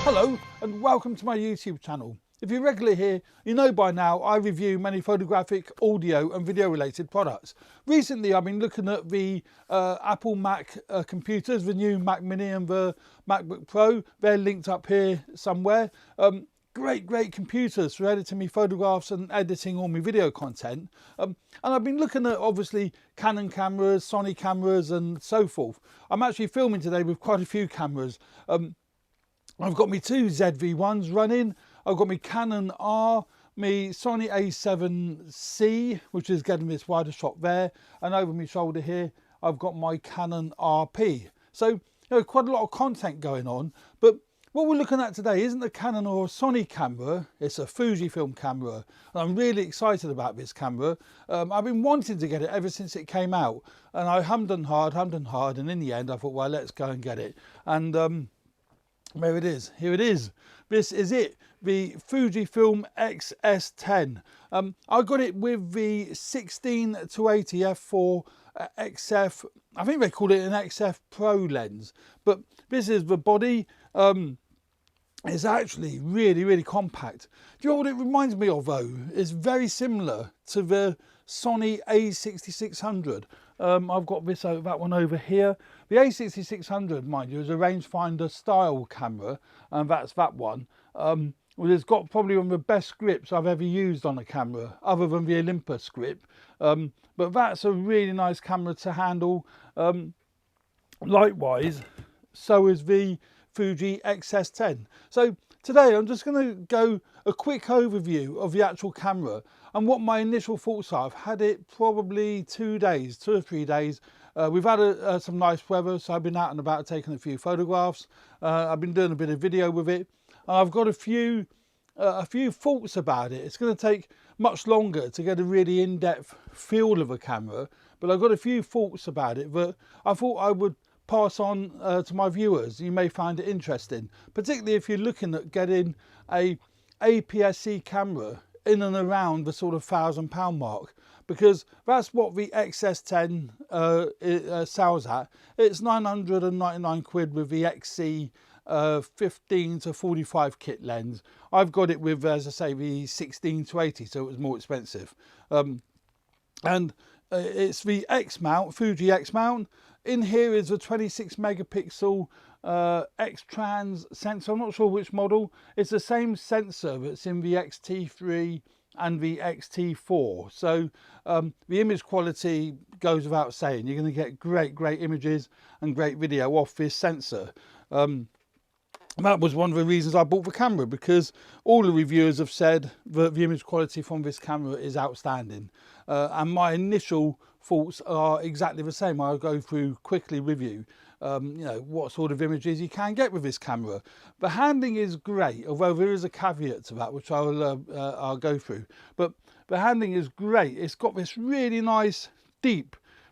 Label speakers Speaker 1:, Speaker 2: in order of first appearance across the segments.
Speaker 1: Hello and welcome to my YouTube channel. If you're regular here, you know by now I review many photographic, audio and video related products. Recently I've been looking at the Apple Mac computers, the new Mac Mini and the MacBook Pro. They're linked up here somewhere. Great computers for editing me photographs and editing all my video content. And I've been looking at obviously Canon cameras, Sony cameras and so forth. I'm actually filming today with quite a few cameras. I've got my two ZV-1s running, I've got my Canon R, my Sony A7C, which is getting this wider shot there, and over my shoulder here, I've got my Canon RP. So, quite a lot of content going on, but what we're looking at today isn't a Canon or a Sony camera, it's a Fujifilm camera. And I'm really excited about this camera. I've been wanting to get it ever since it came out, and I hummed and hard, and in the end I thought, well, let's go and get it. And there it is, here it is. This is it, the Fujifilm XS10. I got it with the 16 to 80 f4 XF, I think they call it an XF Pro lens, but this is the body. It's actually really compact. Do you know what it reminds me of though? It's very similar to the Sony A6600. I've got this, that one over here. The A6600, mind you, is a rangefinder style camera, and that's that one. Well, it's got probably one of the best grips I've ever used on a camera, other than the Olympus grip. But that's a really nice camera to handle. Likewise, so is the Fuji XS10. So today I'm just going to go a quick overview of the actual camera and what my initial thoughts are. I've had it probably 2 or 3 days. We've had some nice weather, so I've been out and about taking a few photographs. I've been doing a bit of video with it, and I've got a few thoughts about it. It's going to take much longer to get a really in-depth feel of a camera, but I've got a few thoughts about it that I thought I would pass on to my viewers. You may find it interesting, particularly if you're looking at getting a APS-C camera in and around the sort of £1,000 mark, because that's what the XS10 sells at. It's 999 quid with the XC 15 to 45 kit lens. I've got it with, as I say, the 16 to 80, so it was more expensive. It's the X mount, Fuji X mount. In here is a 26 megapixel X-Trans sensor. I'm not sure which model. It's the same sensor that's in the XT3 and the XT4. So the image quality goes without saying. You're going to get great images and great video off this sensor. That was one of the reasons I bought the camera, because all the reviewers have said that the image quality from this camera is outstanding. And my initial thoughts are exactly the same. I'll go through quickly with you, what sort of images you can get with this camera. The handling is great, although there is a caveat to that, which I'll go through. But the handling is great. It's got this really nice,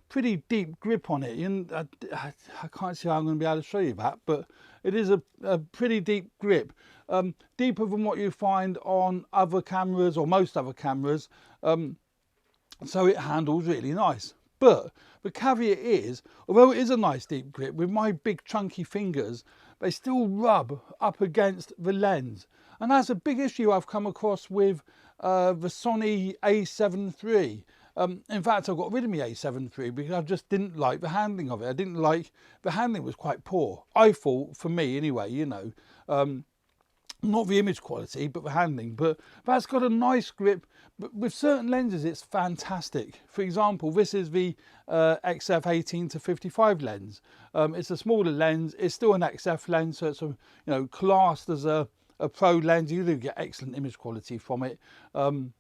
Speaker 1: pretty deep grip on it. And I can't see how I'm going to be able to show you that, but it is a pretty deep grip, deeper than what you find on other cameras or most other cameras. So it handles really nice. But the caveat is, although it is a nice deep grip, with my big chunky fingers, they still rub up against the lens. And that's a big issue I've come across with the Sony A7 III. In fact, I got rid of my A7 III because I just didn't like the handling of it. The handling was quite poor, I thought, for me anyway, not the image quality, but the handling. But that's got a nice grip. But with certain lenses, it's fantastic. For example, this is the XF 18 to 55 lens. It's a smaller lens. It's still an XF lens, so it's classed as a pro lens. You do get excellent image quality from it. And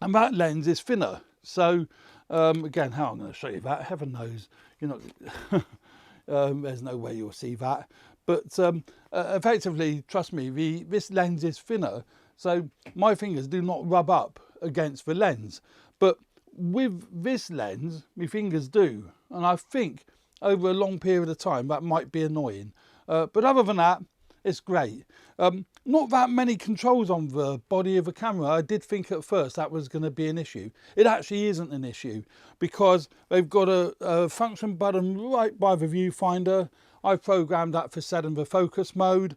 Speaker 1: that lens is thinner. So again, how I'm going to show you that, heaven knows, you're not. There's no way you'll see that. But effectively, trust me, this lens is thinner, so my fingers do not rub up against the lens. But with this lens, my fingers do. And I think over a long period of time, that might be annoying. But other than that, it's great. Not that many controls on the body of the camera. I did think at first that was going to be an issue. It actually isn't an issue, because they've got a function button right by the viewfinder. I've programmed that for setting the focus mode.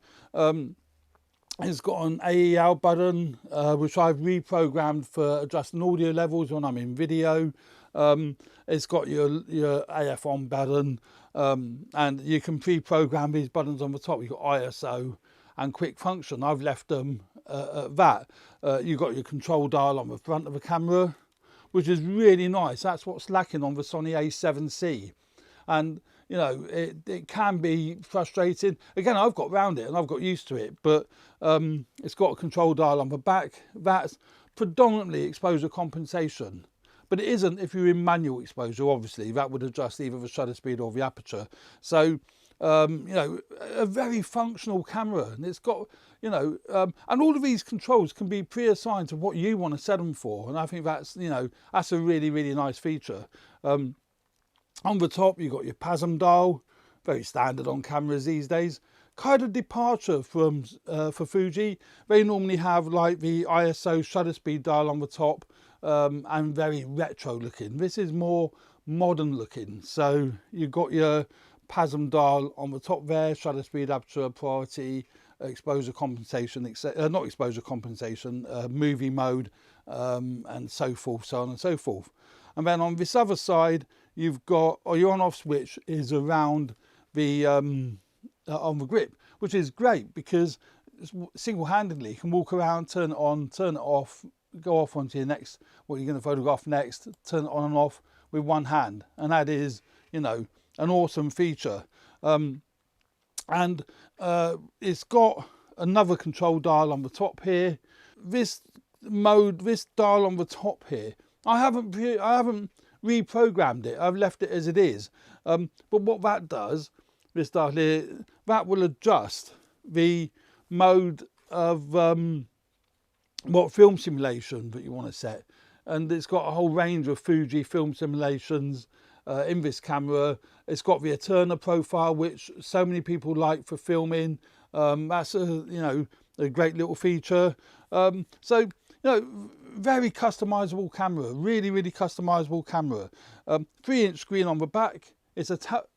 Speaker 1: It's got an AEL button, which I've reprogrammed for adjusting audio levels when I'm in video. It's got your AF on button, and you can pre-program these buttons on the top. You've got ISO and quick function. I've left them at that. You've got your control dial on the front of the camera, which is really nice. That's what's lacking on the Sony A7C. And you know, it can be frustrating. Again, I've got round it and I've got used to it, but it's got a control dial on the back. That's predominantly exposure compensation, but it isn't if you're in manual exposure. Obviously, that would adjust either the shutter speed or the aperture. So, you know, a very functional camera, and it's got, you know, and all of these controls can be pre-assigned to what you want to set them for, and I think that's, you know, that's a really, really nice feature. On the top, you've got your PASM dial, very standard on cameras these days. Kind of departure from for Fuji. They normally have like the ISO shutter speed dial on the top, and very retro looking. This is more modern looking. So you've got your PASM dial on the top there, shutter speed, aperture, priority, exposure compensation, not exposure compensation, movie mode, and so forth, so on and so forth. And then on this other side, you've got, or your on-off switch is around the on the grip, which is great because single-handedly you can walk around, turn it on, turn it off, go off onto your next, what you're going to photograph next, turn it on and off with one hand, and that is, you know, an awesome feature. And it's got another control dial on the top here. This dial on the top here, I haven't reprogrammed it. I've left it as it is. But what that does, this dial here, that will adjust the mode of what film simulation that you want to set. And it's got a whole range of Fuji film simulations in this camera. It's got the Eterna profile, which so many people like for filming. That's a great little feature. So, you know, very customizable camera, really, really customizable camera. 3-inch screen on the back. It's a touch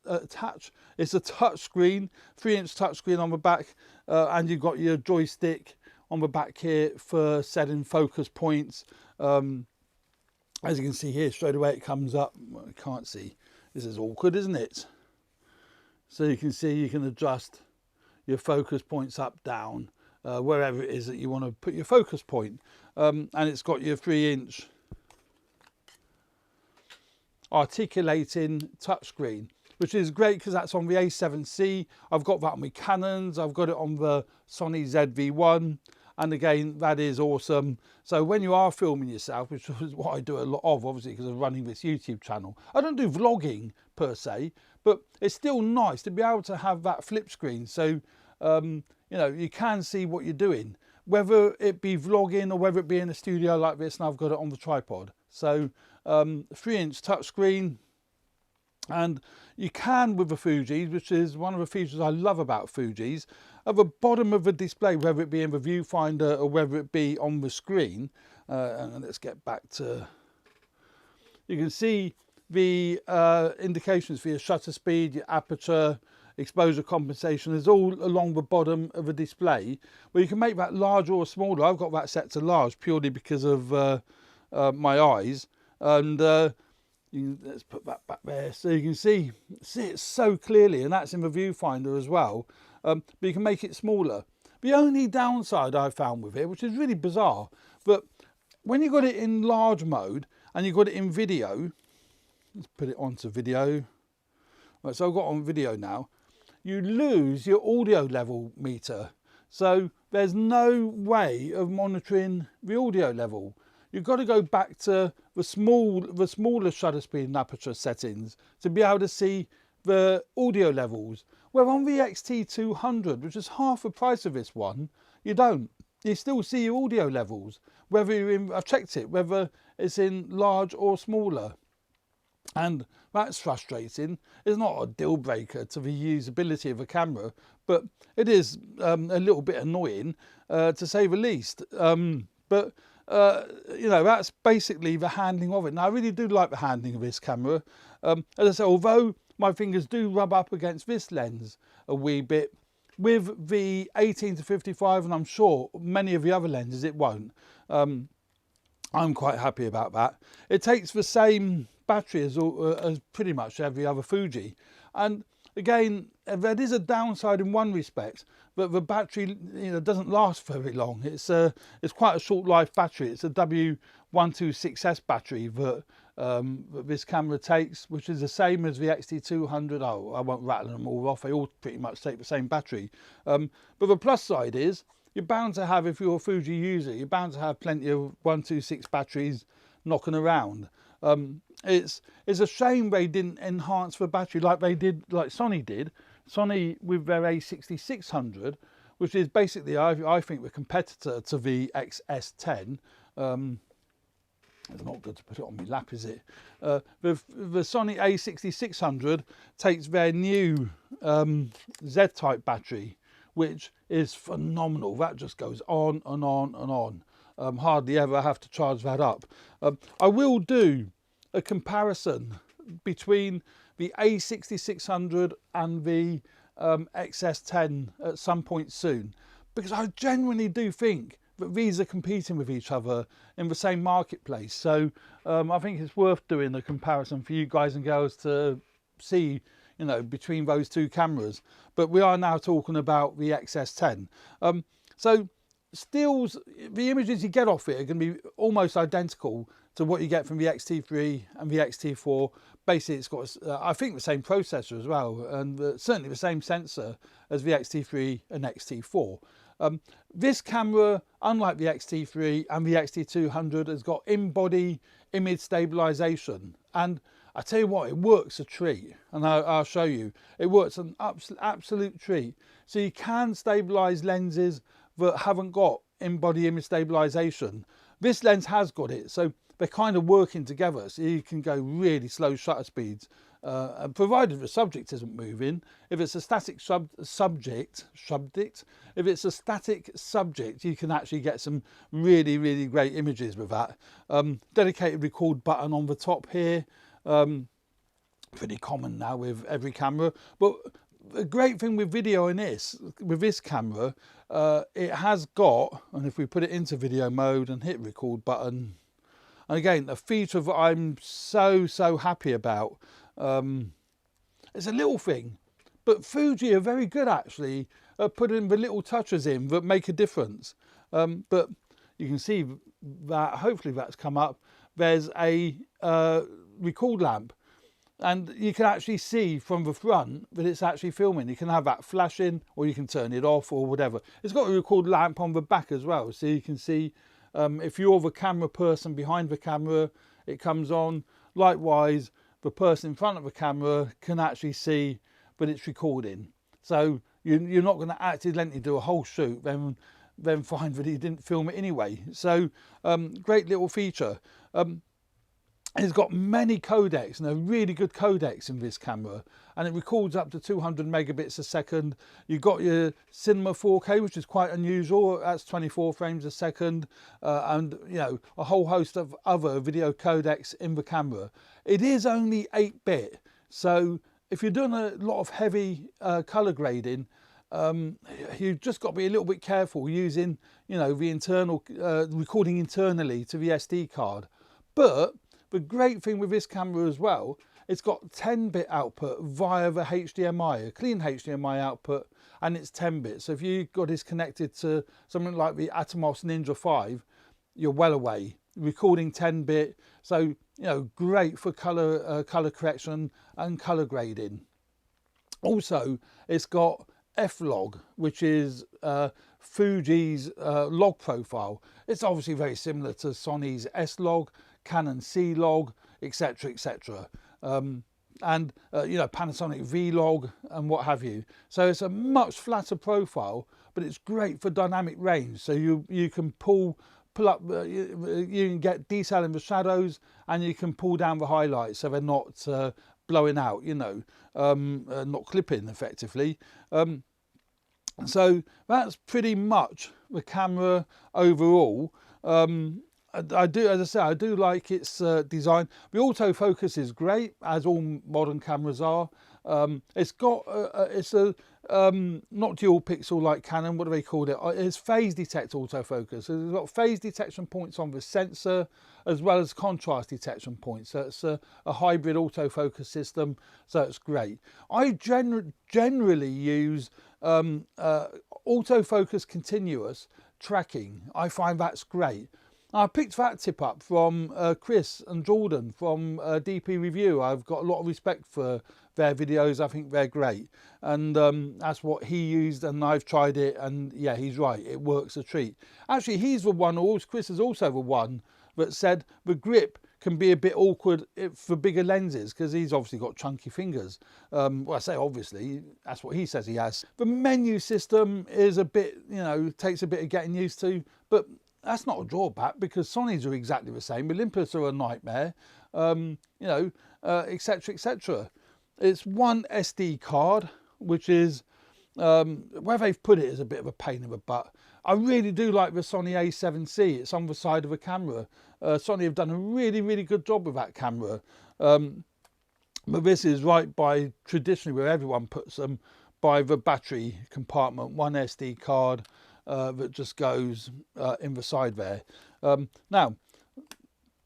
Speaker 1: screen, 3-inch touch screen on the back, and you've got your joystick on the back here for setting focus points. As you can see here, straight away it comes up. Well, I can't see. This is awkward, isn't it? So you can see you can adjust your focus points up, down, wherever it is that you want to put your focus point. And it's got your 3-inch articulating touchscreen, which is great because that's on the A7C. I've got that on my Canons. I've got it on the Sony ZV-1. And again, that is awesome. So when you are filming yourself, which is what I do a lot of, obviously, because of running this YouTube channel, I don't do vlogging per se, but it's still nice to be able to have that flip screen. So, you know, you can see what you're doing, whether it be vlogging or whether it be in a studio like this, and I've got it on the tripod. So 3-inch touchscreen, and you can with the Fujis, which is one of the features I love about Fujis, at the bottom of the display, whether it be in the viewfinder or whether it be on the screen, and let's get back to, you can see the indications for your shutter speed, your aperture, exposure compensation is all along the bottom of the display, where you can make that larger or smaller. I've got that set to large purely because of my eyes, and let's put that back there so you can see it so clearly, and that's in the viewfinder as well. But you can make it smaller. The only downside I found with it, which is really bizarre, but when you got it in large mode and you got it in video, let's put it onto video. Right, so I've got on video now. You lose your audio level meter, so there's no way of monitoring the audio level. You've got to go back to the smaller shutter speed and aperture settings to be able to see the audio levels. Where on the XT200, which is half the price of this one, you don't. You still see your audio levels, whether you're in, I've checked it, whether it's in large or smaller. And that's frustrating. It's not a deal breaker to the usability of a camera, but it is a little bit annoying, to say the least. But you know, that's basically the handling of it. Now, I really do like the handling of this camera. As I say, although my fingers do rub up against this lens a wee bit. With the 18-55, and I'm sure many of the other lenses it won't. I'm quite happy about that. It takes the same battery as pretty much every other Fuji, and again, there is a downside in one respect, but the battery, you know, doesn't last very long. It's quite a short life battery. It's a W126S battery that this camera takes, which is the same as the XT200. Oh, I won't rattle them all off. They all pretty much take the same battery. But the plus side is, you're bound to have, if you're a Fuji user, you're bound to have plenty of 126 batteries knocking around. It's a shame they didn't enhance the battery like Sony did. Sony with their A6600, which is basically, I think, the competitor to the XS10. It's not good to put it on my lap, is it? The Sony A6600 takes their new Z-type battery, which is phenomenal. That just goes on and on and on. Hardly ever have to charge that up. I will do a comparison between the A6600 and the XS10 at some point soon, because I genuinely do think that these are competing with each other in the same marketplace. So I think it's worth doing a comparison for you guys and girls to see, you know, between those two cameras. But we are now talking about the XS10. So stills, the images you get off it are going to be almost identical to what you get from the XT3 and the XT4. Basically, it's got, I think, the same processor as well, and certainly the same sensor as the XT3 and XT4. This camera, unlike the XT3 and the XT200, has got in-body image stabilization, and I tell you what, it works a treat, and I'll show you. It works an absolute treat. So you can stabilize lenses that haven't got in-body image stabilization. This lens has got it, so they're kind of working together, so you can go really slow shutter speeds, provided the subject isn't moving. If it's a static subject, if it's a static subject, you can actually get some really, really great images with that. Dedicated record button on the top here, pretty common now with every camera. But the great thing with video with this camera, it has got, and if we put it into video mode and hit record button, and again, a feature that I'm so happy about. It's a little thing, but Fuji are very good actually at putting the little touches in that make a difference. But you can see that, hopefully that's come up, there's a record lamp, and you can actually see from the front that it's actually filming. You can have that flashing, or you can turn it off or whatever. It's got a record lamp on the back as well, so you can see if you're the camera person behind the camera, it comes on. Likewise, the person in front of the camera can actually see that it's recording. So you're not going to accidentally do a whole shoot, then find that you didn't film it anyway. So great little feature. It's got many codecs, and a really good codecs in this camera, and it records up to 200 megabits a second. You've got your cinema 4K, which is quite unusual. That's 24 frames a second, and you know, a whole host of other video codecs in the camera. It is only 8-bit, so if you're doing a lot of heavy color grading, you've just got to be a little bit careful using, you know, the internal recording internally to the SD card. But the great thing with this camera as well, it's got 10-bit output via the HDMI, a clean HDMI output, and it's 10-bit. So if you got this connected to something like the Atomos Ninja 5, you're well away. Recording 10-bit, so you know, great for color correction and color grading. Also, it's got F-log, which is Fuji's log profile. It's obviously very similar to Sony's S-log, Canon C-log, etc, etc, and you know, Panasonic V-log and what have you. So it's a much flatter profile, but it's great for dynamic range. So you can pull up, you can get detail in the shadows, and you can pull down the highlights so they're not blowing out, you know, not clipping effectively. So that's pretty much the camera overall. I do, as I say, I do like its design. The autofocus is great, as all modern cameras are. It's got it's a not dual pixel like Canon. What do they call it? It's phase detect autofocus. So it's got phase detection points on the sensor as well as contrast detection points. So it's a hybrid autofocus system. So it's great. I generally use autofocus continuous tracking. I find that's great. I picked that tip up from Chris and Jordan from DP Review. I've got a lot of respect for their videos. I think they're great, and that's what he used, and I've tried it, and yeah, he's right, it works a treat. Actually, he's the one, or Chris is also the one that said the grip can be a bit awkward for bigger lenses, because he's obviously got chunky fingers. Well, I say obviously, that's what he says he has. The menu system is a bit, you know, takes a bit of getting used to, but that's not a drawback, because Sonys are exactly the same. Olympus are a nightmare, you know, etc, etc. It's one SD card, which is where they've put it is a bit of a pain in the butt. I really do like the Sony A7C. It's on the side of a camera. Sony have done a really good job with that camera. But this is right by, traditionally where everyone puts them, by the battery compartment, one SD card that just goes in the side there. Now,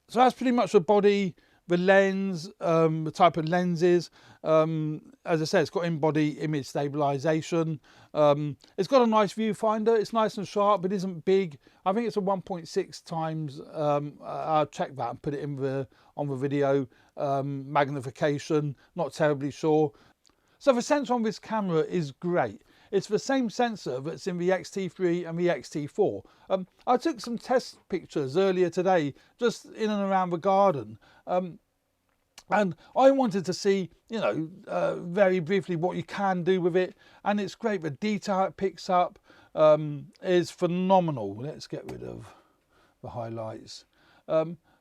Speaker 1: so that's pretty much the body, the lens, the type of lenses. As I said, it's got in-body image stabilization. It's got a nice viewfinder. It's nice and sharp, but isn't big. I think it's a 1.6 times. I'll check that and put it in on the video. Magnification, not terribly sure. So the sensor on this camera is great. It's the same sensor that's in the X-T3 and the X-T4. I took some test pictures earlier today, just in and around the garden. And I wanted to see, you know, very briefly what you can do with it. And it's great. The detail it picks up is phenomenal. Let's get rid of the highlights.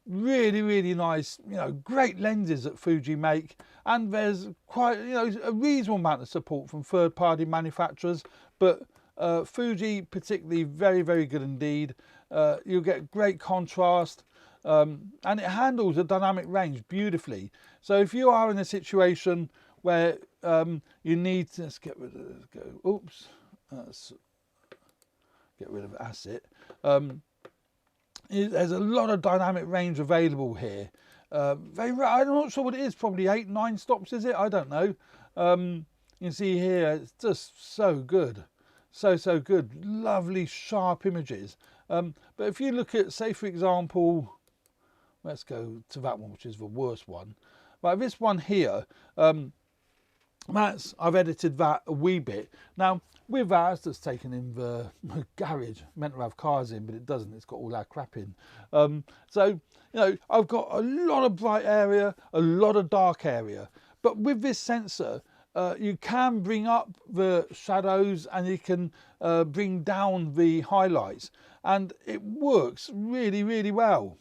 Speaker 1: Really nice, you know, great lenses that Fuji make, and there's quite, you know, a reasonable amount of support from third-party manufacturers, but Fuji particularly very good indeed. You'll get great contrast, and it handles a dynamic range beautifully. So if you are in a situation where you need to, let's get rid of, oops, let's get rid of asset. There's a lot of dynamic range available here. I'm not sure what it is, probably 8-9 stops, is it? I don't know. You can see here, it's just so good. So good. Lovely, sharp images. But if you look at, say, for example, let's go to that one, which is the worst one. Like this one here, I've edited that a wee bit. Now, with that, it's just taken in the garage, meant to have cars in, but it doesn't, it's got all that crap in. So, you know, I've got a lot of bright area, a lot of dark area. But with this sensor, you can bring up the shadows and you can bring down the highlights. And it works really well.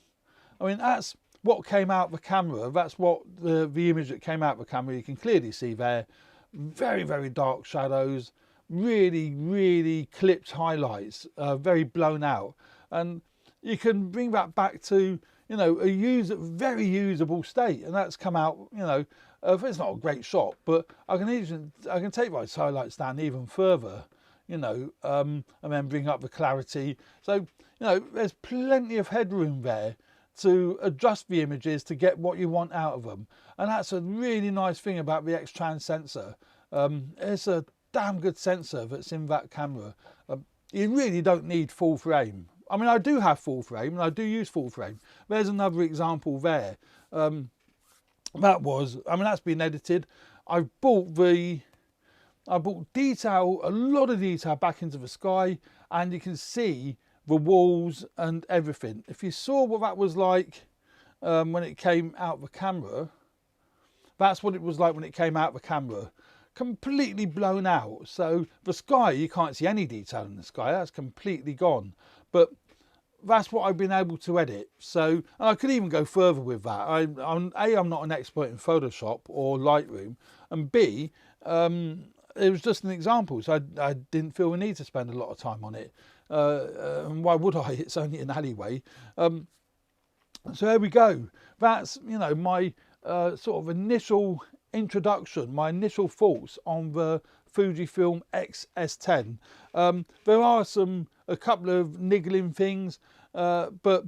Speaker 1: I mean, that's what came out of the camera. That's what the image that came out of the camera, you can clearly see there. Very dark shadows, really clipped highlights, very blown out. And you can bring that back to, you know, a very usable state. And that's come out, you know, it's not a great shot, but I can take those highlights down even further, you know, and then bring up the clarity. So, you know, there's plenty of headroom there to adjust the images to get what you want out of them. And that's a really nice thing about the X-Trans sensor. It's a damn good sensor that's in that camera. You really don't need full frame. I mean, I do have full frame and I do use full frame. There's another example there. That's been edited. I brought detail, a lot of detail back into the sky, and you can see the walls and everything. If you saw what that was like when it came out of the camera, that's what it was like when it came out of the camera. Completely blown out. So the sky, you can't see any detail in the sky, that's completely gone. But that's what I've been able to edit. So, and I could even go further with that. I'm not an expert in Photoshop or Lightroom, and B, it was just an example, so I didn't feel the need to spend a lot of time on it. And why would I? It's only an alleyway. So there we go. That's, you know, my sort of initial introduction, my initial thoughts on the Fujifilm XS10. There are a couple of niggling things, but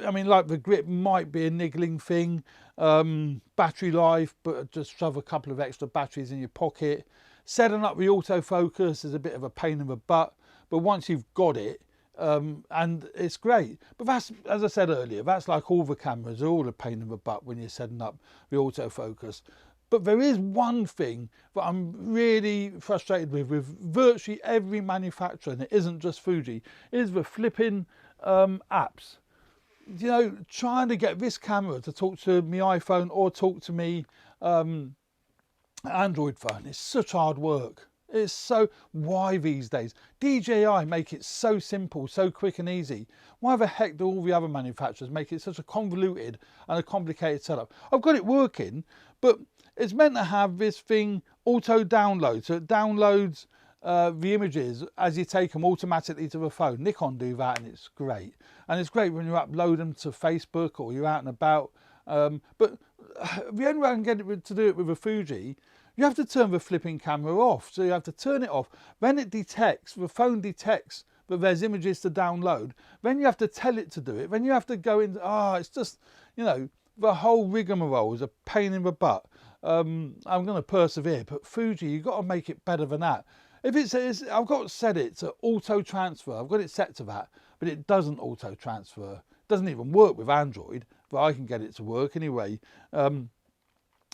Speaker 1: I mean, like the grip might be a niggling thing. Battery life, but just shove a couple of extra batteries in your pocket. Setting up the autofocus is a bit of a pain in the butt, but once you've got it, and it's great. But that's, as I said earlier, that's like all the cameras, they're all a pain in the butt when you're setting up the autofocus. But there is one thing that I'm really frustrated with virtually every manufacturer, and it isn't just Fuji, is the flipping apps. You know, trying to get this camera to talk to my iPhone or talk to me Android phone is such hard work. It's so, why these days? DJI make it so simple, so quick and easy. Why the heck do all the other manufacturers make it such a convoluted and a complicated setup? I've got it working, but it's meant to have this thing auto download, so it downloads the images as you take them automatically to the phone. Nikon do that and it's great. And it's great when you upload them to Facebook or you're out and about. But the only way I can get it to do it with a Fuji, you have to turn the flipping camera off. So you have to turn it off. Then it detects, the phone detects that there's images to download. Then you have to tell it to do it. Then you have to go in, it's just, you know, the whole rigmarole is a pain in the butt. I'm going to persevere, but Fuji, you've got to make it better than that. If it says, I've got to set it to auto transfer, I've got it set to that, but it doesn't auto transfer. It doesn't even work with Android, but I can get it to work anyway.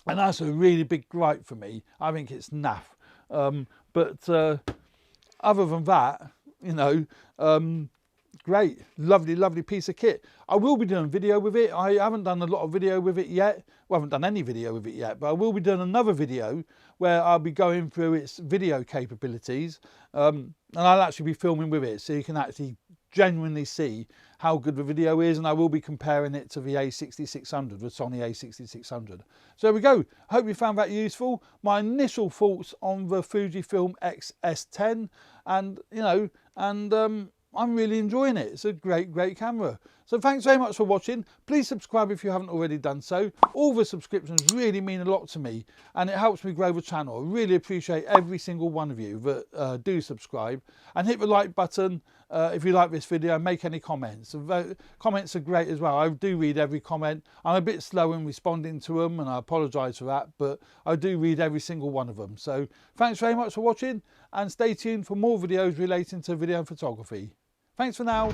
Speaker 1: And that's a really big gripe for me. I think it's naff. But other than that, you know, great, lovely piece of kit. I will be doing video with it. I haven't done a lot of video with it yet. Well, I haven't done any video with it yet, but I will be doing another video where I'll be going through its video capabilities, and I'll actually be filming with it so you can actually genuinely see how good the video is, and I will be comparing it to the A6600, the Sony A6600. So there we go. Hope you found that useful. My initial thoughts on the Fujifilm XS10, and you know, I'm really enjoying it. It's a great camera. So thanks very much for watching. Please subscribe if you haven't already done so. All the subscriptions really mean a lot to me and it helps me grow the channel. I really appreciate every single one of you that do subscribe, and hit the like button if you like this video, and make any comments. Comments are great as well. I do read every comment. I'm a bit slow in responding to them and I apologise for that, but I do read every single one of them. So thanks very much for watching, and stay tuned for more videos relating to video and photography. Thanks for now.